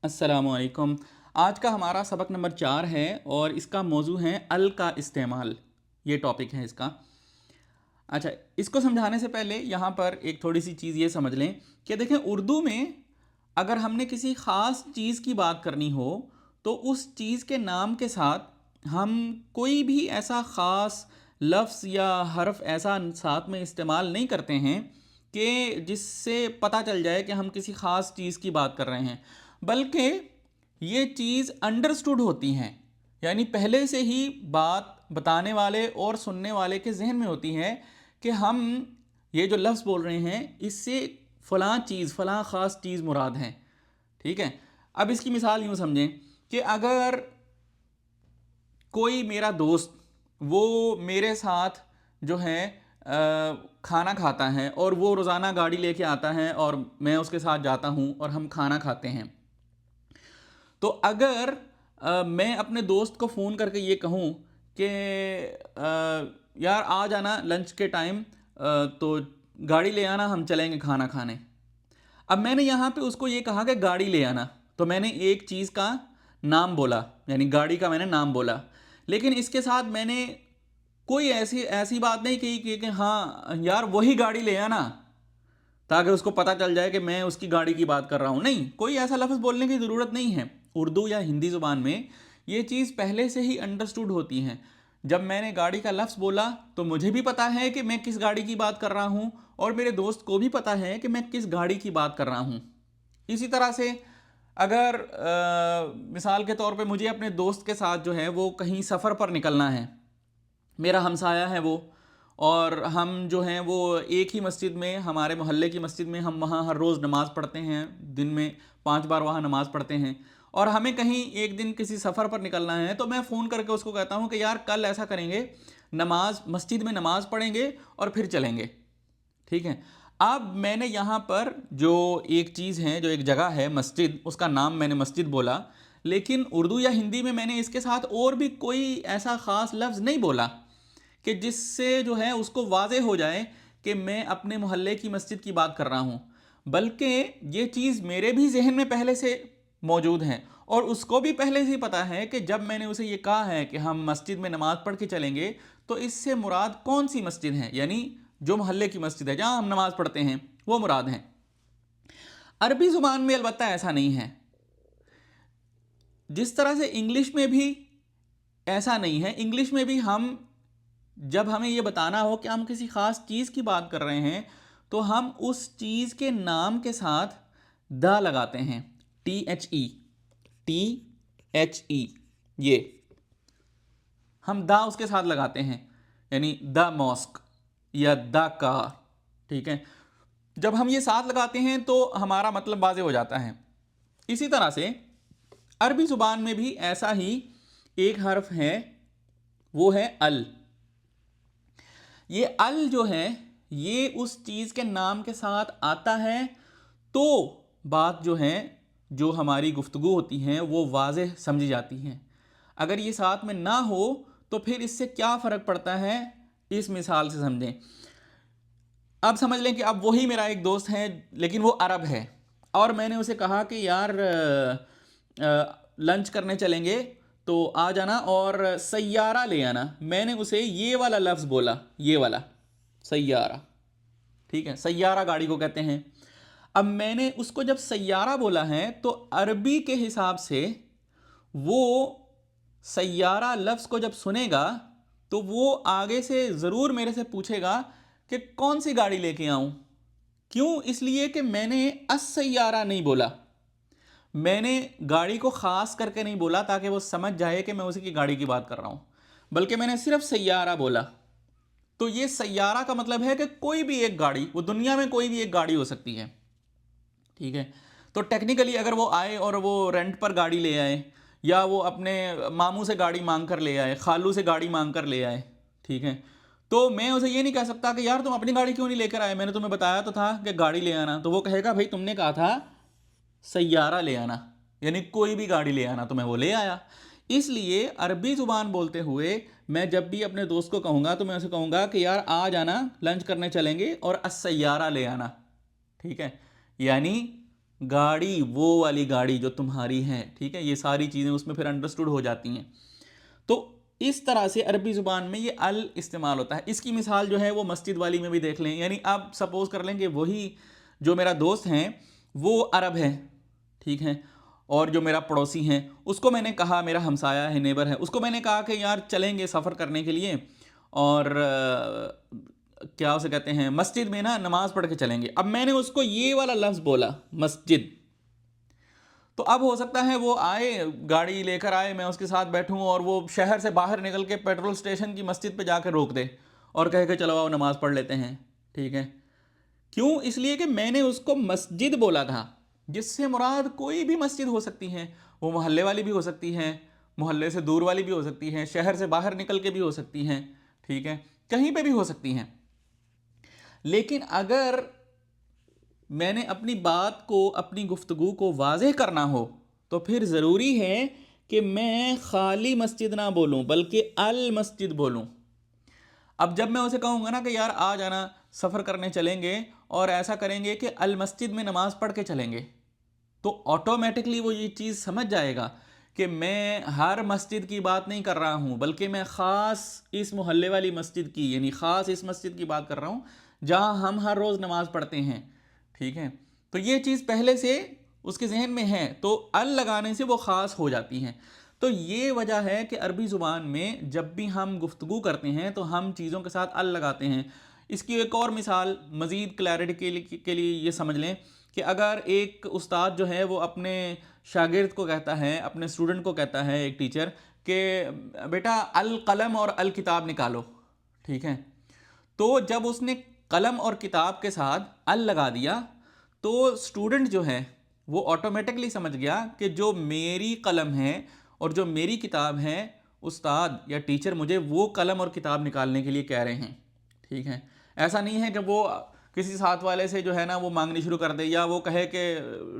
السلام علیکم۔ آج کا ہمارا سبق نمبر 4 ہے اور اس کا موضوع ہے ال کا استعمال، یہ ٹاپک ہے اس کا۔ اچھا، اس کو سمجھانے سے پہلے یہاں پر ایک تھوڑی سی چیز یہ سمجھ لیں کہ دیکھیں اردو میں اگر ہم نے کسی خاص چیز کی بات کرنی ہو تو اس چیز کے نام کے ساتھ ہم کوئی بھی ایسا خاص لفظ یا حرف ایسا ساتھ میں استعمال نہیں کرتے ہیں کہ جس سے پتہ چل جائے کہ ہم کسی خاص چیز کی بات کر رہے ہیں، بلکہ یہ چیز انڈرسٹوڈ ہوتی ہیں، یعنی پہلے سے ہی بات بتانے والے اور سننے والے کے ذہن میں ہوتی ہے کہ ہم یہ جو لفظ بول رہے ہیں اس سے فلاں چیز، فلاں خاص چیز مراد ہے۔ ٹھیک ہے، اب اس کی مثال یوں سمجھیں کہ اگر کوئی میرا دوست وہ میرے ساتھ جو ہے کھانا کھاتا ہے اور وہ روزانہ گاڑی لے کے آتا ہے اور میں اس کے ساتھ جاتا ہوں اور ہم کھانا کھاتے ہیں، تو اگر میں اپنے دوست کو فون کر کے یہ کہوں کہ یار آ جانا لنچ کے ٹائم، تو گاڑی لے آنا، ہم چلیں گے کھانا کھانے۔ اب میں نے یہاں پہ اس کو یہ کہا کہ گاڑی لے آنا، تو میں نے ایک چیز کا نام بولا، یعنی گاڑی کا میں نے نام بولا، لیکن اس کے ساتھ میں نے کوئی ایسی بات نہیں کہی کہ ہاں یار وہی گاڑی لے آنا، تاکہ اس کو پتہ چل جائے کہ میں اس کی گاڑی کی بات کر رہا ہوں۔ نہیں، کوئی ایسا لفظ بولنے کی ضرورت نہیں ہے۔ اردو یا ہندی زبان میں یہ چیز پہلے سے ہی انڈرسٹوڈ ہوتی ہے۔ جب میں نے گاڑی کا لفظ بولا تو مجھے بھی پتا ہے کہ میں کس گاڑی کی بات کر رہا ہوں، اور میرے دوست کو بھی پتا ہے کہ میں کس گاڑی کی بات کر رہا ہوں۔ اسی طرح سے اگر مثال کے طور پہ مجھے اپنے دوست کے ساتھ جو ہے وہ کہیں سفر پر نکلنا ہے، میرا ہمسایہ ہے وہ، اور ہم جو ہیں وہ ایک ہی مسجد میں، ہمارے محلے کی مسجد میں ہم وہاں ہر روز نماز پڑھتے ہیں، دن میں 5 بار وہاں نماز پڑھتے ہیں، اور ہمیں کہیں ایک دن کسی سفر پر نکلنا ہے، تو میں فون کر کے اس کو کہتا ہوں کہ یار کل ایسا کریں گے، مسجد میں نماز پڑھیں گے اور پھر چلیں گے۔ ٹھیک ہے، اب میں نے یہاں پر جو ایک چیز ہے، جو ایک جگہ ہے مسجد، اس کا نام میں نے مسجد بولا، لیکن اردو یا ہندی میں نے اس کے ساتھ اور بھی کوئی ایسا خاص لفظ نہیں بولا کہ جس سے جو ہے اس کو واضح ہو جائے کہ میں اپنے محلے کی مسجد کی بات کر رہا ہوں، بلکہ یہ چیز میرے بھی ذہن میں پہلے سے موجود ہے، اور اس کو بھی پہلے سے پتا ہے کہ جب میں نے اسے یہ کہا ہے کہ ہم مسجد میں نماز پڑھ کے چلیں گے، تو اس سے مراد کون سی مسجد ہے، یعنی جو محلے کی مسجد ہے جہاں ہم نماز پڑھتے ہیں وہ مراد ہیں۔ عربی زبان میں البتہ ایسا نہیں ہے، جس طرح سے انگلش میں بھی ایسا نہیں ہے۔ انگلش میں بھی ہم جب ہمیں یہ بتانا ہو کہ ہم کسی خاص چیز کی بات کر رہے ہیں تو ہم اس چیز کے نام کے ساتھ دا لگاتے ہیں، ٹی ایچ ای، یہ ہم دا اس کے ساتھ لگاتے ہیں، یعنی دا ماسک یا دا کار۔ ٹھیک ہے، جب ہم یہ ساتھ لگاتے ہیں تو ہمارا مطلب واضح ہو جاتا ہے۔ اسی طرح سے عربی زبان میں بھی ایسا ہی ایک حرف ہے، وہ ہے ال۔ یہ ال جو ہے یہ اس چیز کے نام کے ساتھ آتا ہے تو بات جو ہے، جو ہماری گفتگو ہوتی ہیں وہ واضح سمجھی جاتی ہیں۔ اگر یہ ساتھ میں نہ ہو تو پھر اس سے کیا فرق پڑتا ہے، اس مثال سے سمجھیں۔ اب سمجھ لیں کہ اب وہی میرا ایک دوست ہے لیکن وہ عرب ہے، اور میں نے اسے کہا کہ یار لنچ کرنے چلیں گے تو آ جانا اور سیارہ لے آنا۔ میں نے اسے یہ والا لفظ بولا، یہ والا سیارہ۔ ٹھیک ہے، سیارہ گاڑی کو کہتے ہیں۔ اب میں نے اس کو جب سیارہ بولا ہے تو عربی کے حساب سے وہ سیارہ لفظ کو جب سنے گا تو وہ آگے سے ضرور میرے سے پوچھے گا کہ کون سی گاڑی لے کے آؤں۔ کیوں؟ اس لیے کہ میں نے السیارہ نہیں بولا، میں نے گاڑی کو خاص کر کے نہیں بولا تاکہ وہ سمجھ جائے کہ میں اسی کی گاڑی کی بات کر رہا ہوں، بلکہ میں نے صرف سیارہ بولا۔ تو یہ سیارہ کا مطلب ہے کہ کوئی بھی ایک گاڑی، وہ دنیا میں کوئی بھی ایک گاڑی ہو سکتی ہے۔ ٹھیک ہے، تو ٹیکنیکلی اگر وہ آئے اور وہ رینٹ پر گاڑی لے آئے، یا وہ اپنے ماموں سے گاڑی مانگ کر لے آئے، خالو سے گاڑی مانگ کر لے آئے، ٹھیک ہے، تو میں اسے یہ نہیں کہہ سکتا کہ یار تم اپنی گاڑی کیوں نہیں لے کر آئے، میں نے تمہیں بتایا تو تھا کہ گاڑی لے آنا۔ تو وہ کہے گا بھائی تم نے کہا تھا سیارہ لے آنا، یعنی کوئی بھی گاڑی لے آنا، تو میں وہ لے آیا۔ اس لیے عربی زبان بولتے ہوئے میں جب بھی اپنے دوست کو کہوں گا تو میں اسے کہوں گا کہ یار آ جانا، لنچ کرنے چلیں گے اور السیارہ لے آنا۔ ٹھیک ہے، یعنی گاڑی وہ والی گاڑی جو تمہاری ہے، ٹھیک ہے، یہ ساری چیزیں اس میں پھر انڈرسٹوڈ ہو جاتی ہیں. تو اس طرح سے عربی زبان میں یہ ال استعمال ہوتا ہے. اس کی مثال جو ہے وہ مسجد والی میں بھی دیکھ لیں. یعنی آپ سپوز کر لیں کہ وہی جو میرا دوست ہیں وہ عرب ہے، ٹھیک ہے، اور جو میرا پڑوسی ہیں اس کو میں نے کہا، میرا ہمسایہ ہے، نیبر ہے، اس کو میں نے کہا کہ یار چلیں گے سفر کرنے کے لیے اور کیا اسے کہتے ہیں، مسجد میں نا نماز پڑھ کے چلیں گے. اب میں نے اس کو یہ والا لفظ بولا مسجد، تو اب ہو سکتا ہے وہ آئے، گاڑی لے کر آئے، میں اس کے ساتھ بیٹھوں اور وہ شہر سے باہر نکل کے پیٹرول سٹیشن کی مسجد پہ جا کے روک دے اور کہے کہ چلو آؤ نماز پڑھ لیتے ہیں، ٹھیک ہے. کیوں؟ اس لیے کہ میں نے اس کو مسجد بولا تھا، جس سے مراد کوئی بھی مسجد ہو سکتی ہے. وہ محلے والی بھی ہو سکتی ہے، محلے سے دور والی بھی ہو سکتی ہے، شہر سے باہر نکل کے بھی ہو سکتی ہیں، ٹھیک ہے، کہیں پہ بھی ہو سکتی ہیں. لیکن اگر میں نے اپنی بات کو، اپنی گفتگو کو واضح کرنا ہو تو پھر ضروری ہے کہ میں خالی مسجد نہ بولوں بلکہ المسجد بولوں. اب جب میں اسے کہوں گا نا کہ یار آ جانا سفر کرنے چلیں گے اور ایسا کریں گے کہ المسجد میں نماز پڑھ کے چلیں گے، تو آٹومیٹکلی وہ یہ چیز سمجھ جائے گا کہ میں ہر مسجد کی بات نہیں کر رہا ہوں بلکہ میں خاص اس محلے والی مسجد کی، یعنی خاص اس مسجد کی بات کر رہا ہوں جہاں ہم ہر روز نماز پڑھتے ہیں، ٹھیک ہے. تو یہ چیز پہلے سے اس کے ذہن میں ہے تو ال لگانے سے وہ خاص ہو جاتی ہیں. تو یہ وجہ ہے کہ عربی زبان میں جب بھی ہم گفتگو کرتے ہیں تو ہم چیزوں کے ساتھ ال لگاتے ہیں. اس کی ایک اور مثال مزید کلیئرٹی کے لیے یہ سمجھ لیں کہ اگر ایک استاد جو ہے وہ اپنے شاگرد کو کہتا ہے، اپنے اسٹوڈنٹ کو کہتا ہے، ایک ٹیچر، کہ بیٹا القلم اور الکتاب نکالو، ٹھیک ہے، تو جب اس نے قلم اور کتاب کے ساتھ ال لگا دیا تو اسٹوڈنٹ جو ہے وہ آٹومیٹکلی سمجھ گیا کہ جو میری قلم ہے اور جو میری کتاب ہے، استاد یا ٹیچر مجھے وہ قلم اور کتاب نکالنے کے لیے کہہ رہے ہیں، ٹھیک ہے. ایسا نہیں ہے کہ وہ کسی ساتھ والے سے جو ہے نا وہ مانگنی شروع کر دے، یا وہ کہے کہ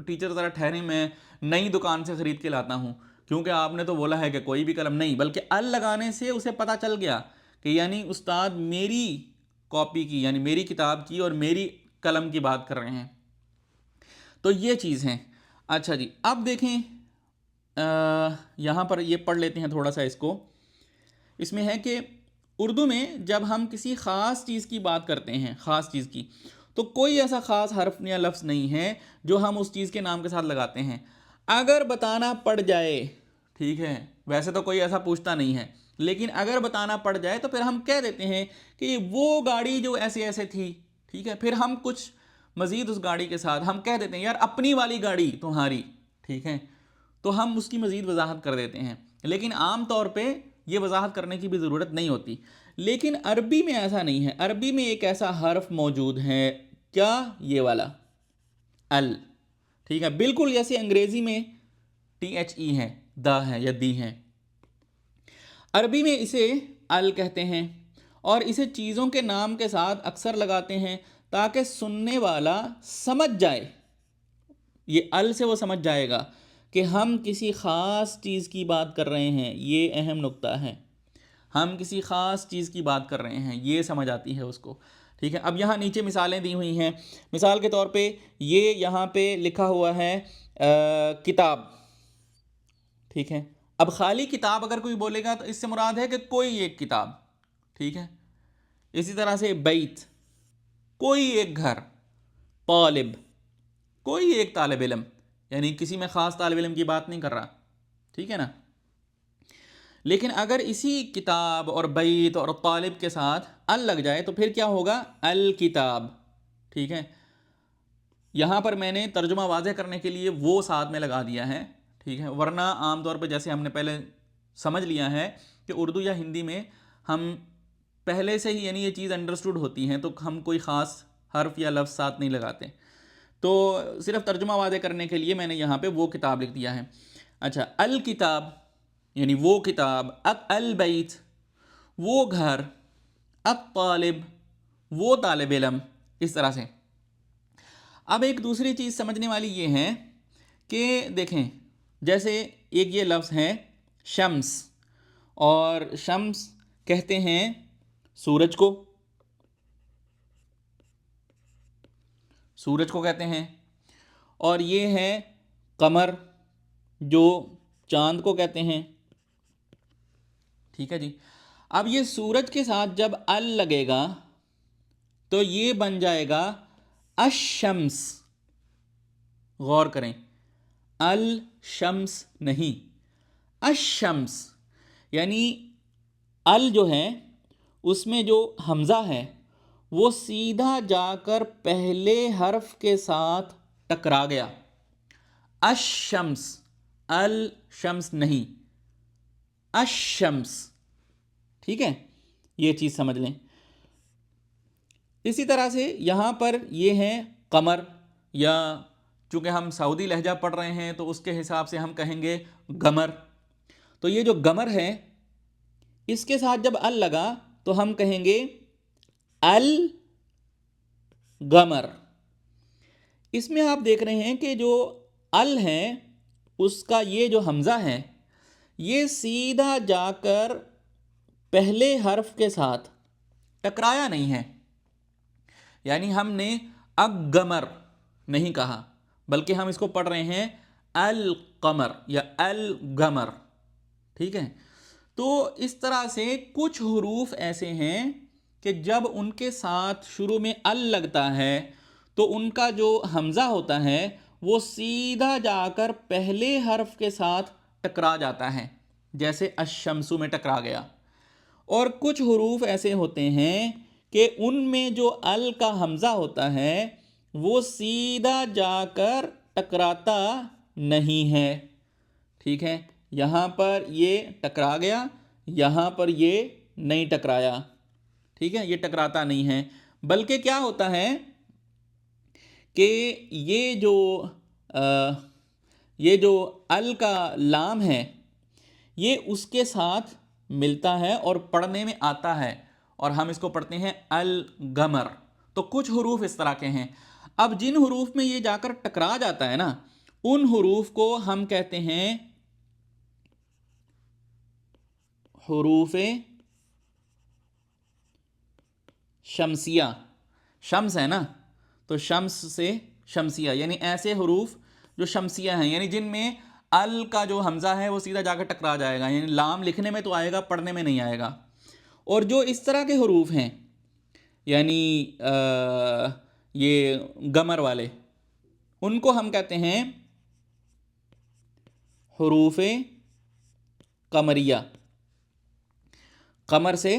ٹیچر ذرا ٹھہریں میں نئی دکان سے خرید کے لاتا ہوں کیونکہ آپ نے تو بولا ہے کہ کوئی بھی قلم نہیں. بلکہ ال لگانے سے اسے پتہ چل گیا کہ یعنی استاد میری کاپی کی، یعنی میری کتاب کی اور میری قلم کی بات کر رہے ہیں. تو یہ چیز ہے. اچھا جی، اب دیکھیں یہاں پر یہ پڑھ لیتے ہیں تھوڑا سا اس کو. اس میں ہے کہ اردو میں جب ہم کسی خاص چیز کی بات کرتے ہیں، خاص چیز کی، تو کوئی ایسا خاص حرف یا لفظ نہیں ہے جو ہم اس چیز کے نام کے ساتھ لگاتے ہیں. اگر بتانا پڑ جائے، ٹھیک ہے، ویسے تو کوئی ایسا پوچھتا نہیں ہے، لیکن اگر بتانا پڑ جائے تو پھر ہم کہہ دیتے ہیں کہ وہ گاڑی جو ایسے ایسے تھی، ٹھیک ہے. پھر ہم کچھ مزید اس گاڑی کے ساتھ ہم کہہ دیتے ہیں یار اپنی والی گاڑی تمہاری، ٹھیک ہے، تو ہم اس کی مزید وضاحت کر دیتے ہیں. لیکن عام طور پہ یہ وضاحت کرنے کی بھی ضرورت نہیں ہوتی. لیکن عربی میں ایسا نہیں ہے. عربی میں ایک ایسا حرف موجود ہے، کیا؟ یہ والا ال، ٹھیک ہے، بالکل جیسے انگریزی میں ٹی ایچ ای ہے، دا ہے یا دی ہے، عربی میں اسے ال کہتے ہیں اور اسے چیزوں کے نام کے ساتھ اکثر لگاتے ہیں تاکہ سننے والا سمجھ جائے. یہ ال سے وہ سمجھ جائے گا کہ ہم کسی خاص چیز کی بات کر رہے ہیں. یہ اہم نقطہ ہے، ہم کسی خاص چیز کی بات کر رہے ہیں، یہ سمجھ آتی ہے اس کو، ٹھیک ہے. اب یہاں نیچے مثالیں دی ہوئی ہیں. مثال کے طور پہ یہ یہاں پہ لکھا ہوا ہے کتاب، ٹھیک ہے. اب خالی کتاب اگر کوئی بولے گا تو اس سے مراد ہے کہ کوئی ایک کتاب، ٹھیک ہے. اسی طرح سے بیت، کوئی ایک گھر. طالب، کوئی ایک طالب علم، یعنی کسی میں خاص طالب علم کی بات نہیں کر رہا، ٹھیک ہے نا. لیکن اگر اسی کتاب اور بیت اور طالب کے ساتھ ال لگ جائے تو پھر کیا ہوگا؟ الکتاب، ٹھیک ہے. یہاں پر میں نے ترجمہ واضح کرنے کے لیے وہ ساتھ میں لگا دیا ہے، ٹھیک ہے، ورنہ عام طور پہ جیسے ہم نے پہلے سمجھ لیا ہے کہ اردو یا ہندی میں ہم پہلے سے ہی یعنی یہ چیز انڈرسٹوڈ ہوتی ہیں تو ہم کوئی خاص حرف یا لفظ ساتھ نہیں لگاتے. تو صرف ترجمہ واضح کرنے کے لیے میں نے یہاں پہ وہ کتاب لکھ دیا ہے. اچھا، الکتاب یعنی وہ کتاب، البیت وہ گھر، الطالب وہ طالب علم، اس طرح سے. اب ایک دوسری چیز سمجھنے والی یہ ہے کہ دیکھیں جیسے ایک یہ لفظ ہے شمس، اور شمس کہتے ہیں سورج کو، سورج کو کہتے ہیں. اور یہ ہے قمر جو چاند کو کہتے ہیں. ٹھیک ہے جی. اب یہ سورج کے ساتھ جب ال لگے گا تو یہ بن جائے گا الشمس. غور کریں، الشمس نہیں، الشمس. یعنی ال جو ہے اس میں جو حمزہ ہے وہ سیدھا جا کر پہلے حرف کے ساتھ ٹکرا گیا. الشمس، الشمس نہیں، الشمس. ٹھیک ہے، یہ چیز سمجھ لیں. اسی طرح سے یہاں پر یہ ہے قمر، یا چونکہ ہم سعودی لہجہ پڑھ رہے ہیں تو اس کے حساب سے ہم کہیں گے گمر. تو یہ جو گمر ہے اس کے ساتھ جب ال لگا تو ہم کہیں گے الگمر. اس میں آپ دیکھ رہے ہیں کہ جو ال ہے اس کا یہ جو حمزہ ہے یہ سیدھا جا کر پہلے حرف کے ساتھ ٹکرایا نہیں ہے. یعنی ہم نے اگمر نہیں کہا بلکہ ہم اس کو پڑھ رہے ہیں القمر یا الگمر. ٹھیک ہے. تو اس طرح سے کچھ حروف ایسے ہیں کہ جب ان کے ساتھ شروع میں ال لگتا ہے تو ان کا جو حمزہ ہوتا ہے وہ سیدھا جا کر پہلے حرف کے ساتھ ٹکرا جاتا ہے، جیسے الشمس میں ٹکرا گیا. اور کچھ حروف ایسے ہوتے ہیں کہ ان میں جو ال کا حمزہ ہوتا ہے وہ سیدھا جا کر ٹکراتا نہیں ہے. ٹھیک ہے، یہاں پر یہ ٹکرا گیا، یہاں پر یہ نہیں ٹکرایا. ٹھیک ہے، یہ ٹکراتا نہیں ہے، بلکہ کیا ہوتا ہے کہ یہ جو ال کا لام ہے یہ اس کے ساتھ ملتا ہے اور پڑھنے میں آتا ہے، اور ہم اس کو پڑھتے ہیں الگمر. تو کچھ حروف اس طرح کے ہیں. اب جن حروف میں یہ جا کر ٹکرا جاتا ہے نا ان حروف کو ہم کہتے ہیں حروف شمسیہ. شمس ہے نا تو شمس سے شمسیہ، یعنی ایسے حروف جو شمسیہ ہیں، یعنی جن میں ال کا جو حمزہ ہے وہ سیدھا جا کر ٹکرا جائے گا. یعنی لام لکھنے میں تو آئے گا، پڑھنے میں نہیں آئے گا. اور جو اس طرح کے حروف ہیں یعنی یہ گمر والے، ان کو ہم کہتے ہیں حروف قمریہ. قمر سے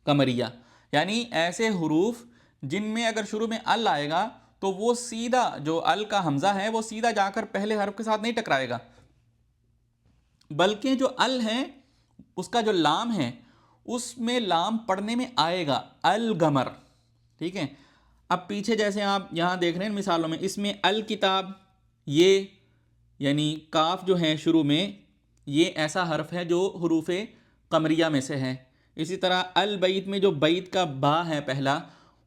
قمریہ، یعنی ایسے حروف جن میں اگر شروع میں ال آئے گا تو وہ سیدھا جو ال کا حمزہ ہے وہ سیدھا جا کر پہلے حرف کے ساتھ نہیں ٹکرائے گا، بلکہ جو ال ہے اس کا جو لام ہے اس میں لام پڑھنے میں آئے گا، الگمر. ٹھیک ہے. اب پیچھے جیسے آپ یہاں دیکھ رہے ہیں مثالوں میں، اس میں الکتاب، یہ یعنی کاف جو ہے شروع میں یہ ایسا حرف ہے جو حروف قمریہ میں سے ہے. اسی طرح البیت میں جو بیت کا با ہے پہلا،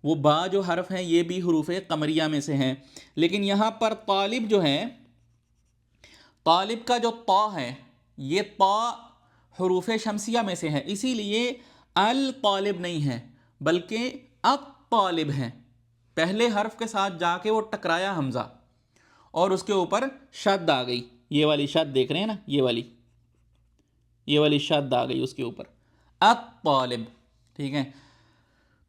وہ با جو حرف ہے یہ بھی حروف قمریہ میں سے ہے. لیکن یہاں پر طالب جو ہے، طالب کا جو طا ہے یہ طا حروف شمسیہ میں سے ہے، اسی لیے الطالب نہیں ہے بلکہ الطالب ہے. پہلے حرف کے ساتھ جا کے وہ ٹکرایا حمزہ اور اس کے اوپر شد آ گئی. یہ والی شد دیکھ رہے ہیں نا، یہ والی شد آ گئی اس کے اوپر، الطالب. ٹھیک ہے.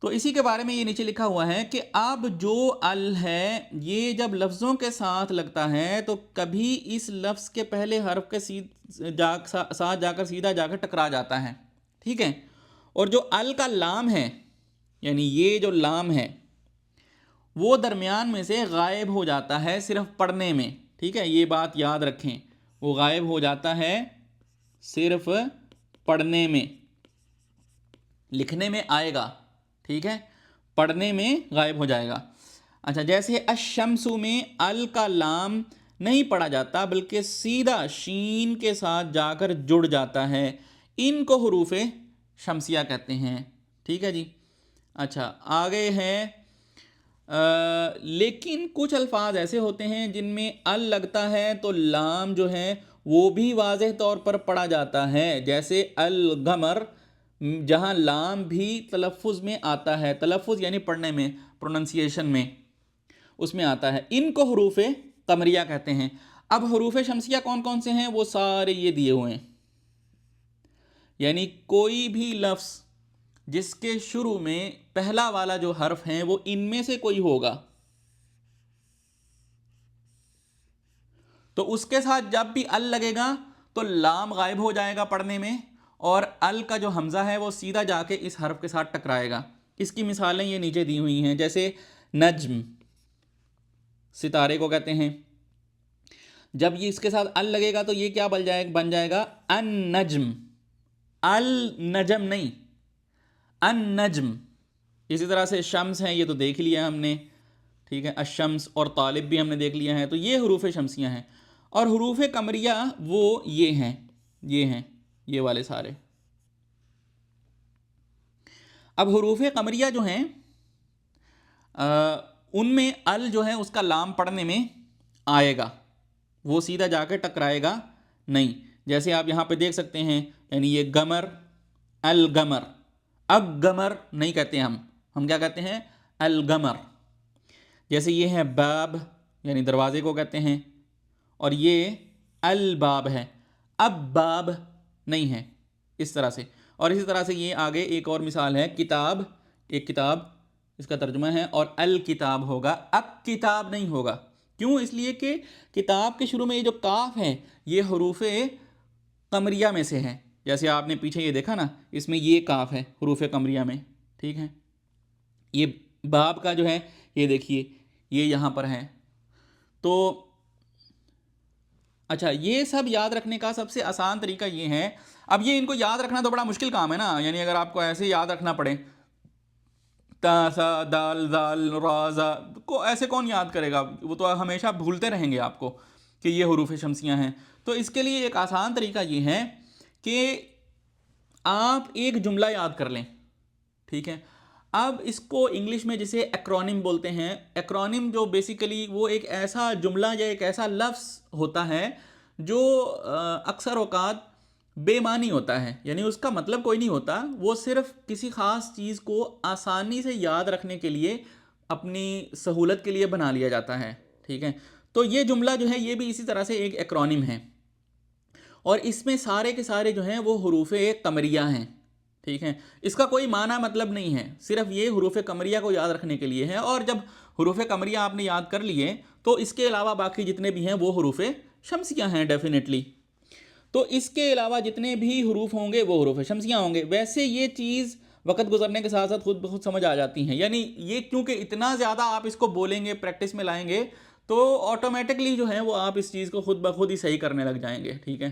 تو اسی کے بارے میں یہ نیچے لکھا ہوا ہے کہ اب جو ال ہے یہ جب لفظوں کے ساتھ لگتا ہے تو کبھی اس لفظ کے پہلے حرف کے ساتھ جا کر سیدھا جا کر ٹکرا جاتا ہے. ٹھیک ہے. اور جو ال کا لام ہے یعنی یہ جو لام ہے وہ درمیان میں سے غائب ہو جاتا ہے صرف پڑھنے میں. ٹھیک ہے، یہ بات یاد رکھیں، وہ غائب ہو جاتا ہے صرف پڑھنے میں، لکھنے میں آئے گا. ٹھیک ہے، پڑھنے میں غائب ہو جائے گا. اچھا، جیسے الشمس میں ال کا لام نہیں پڑھا جاتا بلکہ سیدھا شین کے ساتھ جا کر جڑ جاتا ہے، ان کو حروف شمسیہ کہتے ہیں. ٹھیک ہے جی. اچھا، آگے ہے لیکن کچھ الفاظ ایسے ہوتے ہیں جن میں ال لگتا ہے تو لام جو ہے وہ بھی واضح طور پر پڑھا جاتا ہے، جیسے الگمر جہاں لام بھی تلفظ میں آتا ہے، تلفظ یعنی پڑھنے میں، پروننسیشن میں اس میں آتا ہے. ان کو حروف قمریہ کہتے ہیں. اب حروف شمسیہ کون کون سے ہیں؟ وہ سارے یہ دیے ہوئے ہیں. یعنی کوئی بھی لفظ جس کے شروع میں پہلا والا جو حرف ہیں وہ ان میں سے کوئی ہوگا تو اس کے ساتھ جب بھی ال لگے گا تو لام غائب ہو جائے گا پڑھنے میں، اور ال کا جو حمزہ ہے وہ سیدھا جا کے اس حرف کے ساتھ ٹکرائے گا. اس کی مثالیں یہ نیچے دی ہوئی ہیں، جیسے نجم، ستارے کو کہتے ہیں. جب یہ اس کے ساتھ ال لگے گا تو یہ کیا بن جائے گا؟ النجم. النجم نہیں، النجم. اسی طرح سے شمس ہیں، یہ تو دیکھ لیا ہم نے، ٹھیک ہے. الشمس اور طالب بھی ہم نے دیکھ لیا ہے. تو یہ حروف شمسیہ ہیں. اور حروف قمریہ وہ یہ ہیں، یہ والے سارے. اب حروف قمریہ جو ہیں ان میں ال جو ہے اس کا لام پڑھنے میں آئے گا، وہ سیدھا جا کے ٹکرائے گا نہیں. جیسے آپ یہاں پہ دیکھ سکتے ہیں، یعنی یہ گمر، الگمر. اب گمر نہیں کہتے ہم کیا کہتے ہیں؟ الگمر. جیسے یہ ہے باب، یعنی دروازے کو کہتے ہیں، اور یہ الباب ہے. اب باب نہیں ہے، اس طرح سے. اور اسی طرح سے یہ آگے ایک اور مثال ہے، کتاب، ایک کتاب اس کا ترجمہ ہے، اور الکتاب ہوگا، اب کتاب نہیں ہوگا. کیوں؟ اس لیے کہ کتاب کے شروع میں یہ جو کاف ہے یہ حروف قمریہ میں سے ہے. جیسے آپ نے پیچھے یہ دیکھا نا، اس میں یہ کاف ہے حروف قمریہ میں، ٹھیک ہے. یہ باب کا جو ہے یہ دیکھیے یہ یہاں پر ہے. تو اچھا، یہ سب یاد رکھنے کا سب سے آسان طریقہ یہ ہے. اب یہ ان کو یاد رکھنا تو بڑا مشکل کام ہے نا، یعنی اگر آپ کو ایسے یاد رکھنا پڑے تا سا دال زال را زا، کو ایسے کون یاد کرے گا؟ وہ تو ہمیشہ بھولتے رہیں گے آپ کو کہ یہ حروف شمسیاں ہیں. تو اس کے لیے ایک آسان طریقہ یہ ہے کہ آپ ایک جملہ یاد کر لیں، ٹھیک ہے. اب اس کو انگلش میں جسے ایکرونیم بولتے ہیں. ایکرونیم جو بیسیکلی وہ ایک ایسا جملہ یا ایک ایسا لفظ ہوتا ہے جو اکثر اوقات بے معنی ہوتا ہے، یعنی اس کا مطلب کوئی نہیں ہوتا، وہ صرف کسی خاص چیز کو آسانی سے یاد رکھنے کے لیے اپنی سہولت کے لیے بنا لیا جاتا ہے، ٹھیک ہے. تو یہ جملہ جو ہے یہ بھی اسی طرح سے ایک ایکرونیم ہے، اور اس میں سارے کے سارے جو ہیں وہ حروف قمریہ ہیں، ٹھیک ہے. اس کا کوئی معنی مطلب نہیں ہے، صرف یہ حروف قمریہ کو یاد رکھنے کے لیے ہے. اور جب حروف قمریہ آپ نے یاد کر لیے تو اس کے علاوہ باقی جتنے بھی ہیں وہ حروف شمسیہ ہیں ڈیفینیٹلی. تو اس کے علاوہ جتنے بھی حروف ہوں گے وہ حروف شمسیہ ہوں گے. ویسے یہ چیز وقت گزرنے کے ساتھ ساتھ خود بخود سمجھ آ جاتی ہیں، یعنی یہ کیونکہ اتنا زیادہ آپ اس کو بولیں گے، پریکٹس میں لائیں گے، تو آٹومیٹکلی جو ہے وہ آپ اس چیز کو خود بخود ہی صحیح کرنے لگ جائیں گے، ٹھیک ہے.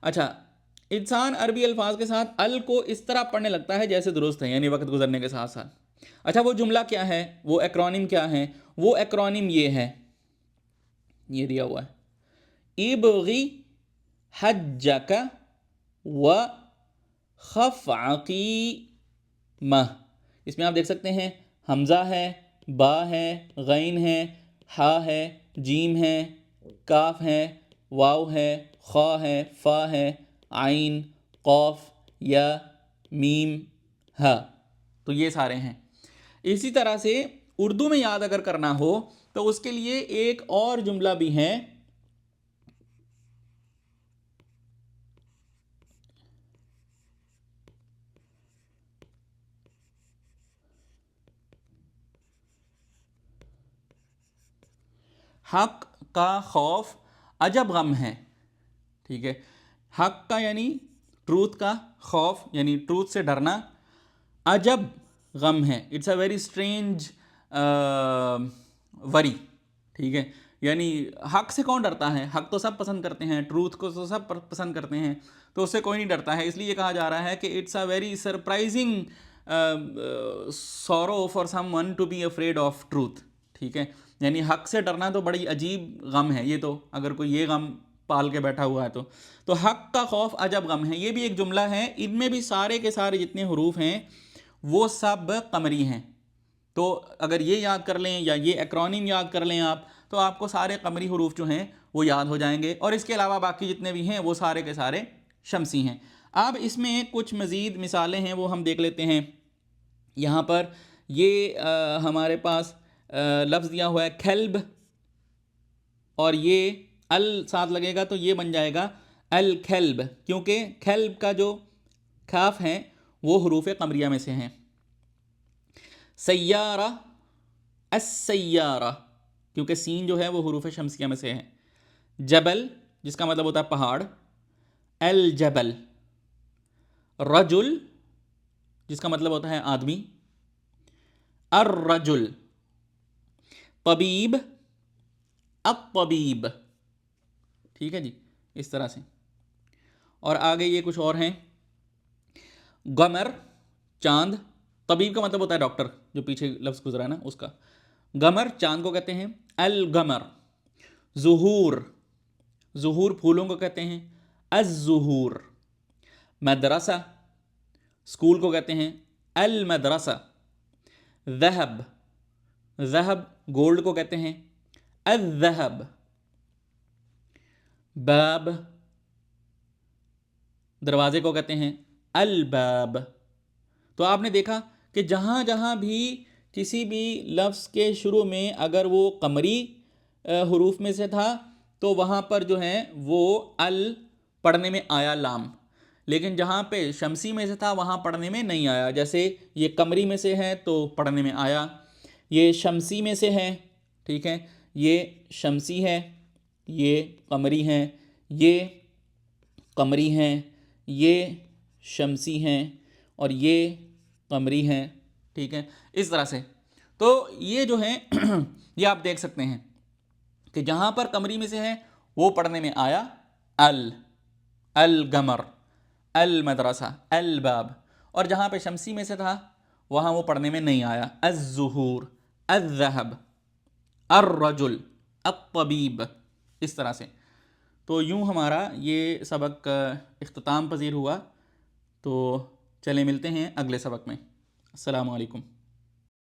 اچھا، انسان عربی الفاظ کے ساتھ ال کو اس طرح پڑھنے لگتا ہے جیسے درست ہے، یعنی وقت گزرنے کے ساتھ ساتھ. اچھا، وہ جملہ کیا ہے؟ وہ ایکرونیم کیا ہے؟ وہ ایکرونیم یہ ہے، یہ دیا ہوا ہے، ابغی حجک و خف عقیمہ. اس میں آپ دیکھ سکتے ہیں حمزہ ہے، با ہے، غین ہے، ہا ہے، جیم ہے، کاف ہے، واو ہے، خا ہے، فا ہے، عین، قاف، یا، میم، ہا. تو یہ سارے ہیں. اسی طرح سے اردو میں یاد اگر کرنا ہو تو اس کے لیے ایک اور جملہ بھی ہے، حق کا خوف عجب غم ہے، ٹھیک ہے. حق کا یعنی ٹروتھ کا، خوف یعنی ٹروتھ سے ڈرنا، عجب غم ہے، اٹس اے ویری اسٹرینج وری، ٹھیک ہے. یعنی حق سے کون ڈرتا ہے؟ حق تو سب پسند کرتے ہیں، ٹروتھ کو تو سب پسند کرتے ہیں، تو اس سے کوئی نہیں ڈرتا ہے. اس لیے کہا جا رہا ہے کہ it's a very surprising sorrow for someone to be afraid of truth, ٹھیک ہے. یعنی حق سے ڈرنا تو بڑی عجیب غم ہے. یہ تو اگر کوئی یہ غم پال کے بیٹھا ہوا ہے تو حق کا خوف عجب غم ہے. یہ بھی ایک جملہ ہے. ان میں بھی سارے کے سارے جتنے حروف ہیں وہ سب قمری ہیں. تو اگر یہ یاد کر لیں یا یہ ایکرونیم یاد کر لیں آپ، تو آپ کو سارے قمری حروف جو ہیں وہ یاد ہو جائیں گے. اور اس کے علاوہ باقی جتنے بھی ہیں وہ سارے کے سارے شمسی ہیں. اب اس میں کچھ مزید مثالیں ہیں وہ ہم دیکھ لیتے ہیں. یہاں پر یہ ہمارے پاس لفظ دیا ہوا ہے کھلب، اور یہ ال ساتھ لگے گا تو یہ بن جائے گا الکلب، کیونکہ کلب کا جو کاف ہیں وہ حروف قمریہ میں سے ہیں۔ سیارہ، السیارہ، کیونکہ سین جو ہے وہ حروف شمسیہ میں سے ہے۔ جبل، جس کا مطلب ہوتا ہے پہاڑ، الجبل۔ رجل، جس کا مطلب ہوتا ہے آدمی، الرجل۔ طبیب، الطبیب۔ ٹھیک ہے جی، اس طرح سے۔ اور آگے یہ کچھ اور ہیں۔ قمر، چاند۔ طبیب کا مطلب ہوتا ہے ڈاکٹر، جو پیچھے لفظ گزرا ہے نا اس کا۔ قمر، چاند کو کہتے ہیں القمر۔ ظہور، ظہور پھولوں کو کہتے ہیں الزہور۔ مدرسہ، اسکول کو کہتے ہیں المدرسہ۔ ذہب، ذہب گولڈ کو کہتے ہیں الذہب۔ باب، دروازے کو کہتے ہیں الباب۔ تو آپ نے دیکھا کہ جہاں جہاں بھی کسی بھی لفظ کے شروع میں اگر وہ قمری حروف میں سے تھا تو وہاں پر جو ہے وہ ال پڑھنے میں آیا لام، لیکن جہاں پہ شمسی میں سے تھا وہاں پڑھنے میں نہیں آیا۔ جیسے یہ قمری میں سے ہے تو پڑھنے میں آیا، یہ شمسی میں سے ہے، ٹھیک ہے، یہ شمسی ہے، یہ قمری ہیں، یہ قمری ہیں، یہ شمسی ہیں، اور یہ قمری ہیں، ٹھیک ہے، اس طرح سے۔ تو یہ جو ہیں یہ آپ دیکھ سکتے ہیں کہ جہاں پر قمری میں سے ہے وہ پڑھنے میں آیا القمر، المدرسہ، الباب، اور جہاں پہ شمسی میں سے تھا وہاں وہ پڑھنے میں نہیں آیا الظہور، الذہب، الرجل، الطبیب، اس طرح سے۔ تو یوں ہمارا یہ سبق اختتام پذیر ہوا۔ تو چلیں ملتے ہیں اگلے سبق میں۔ السلام علیکم۔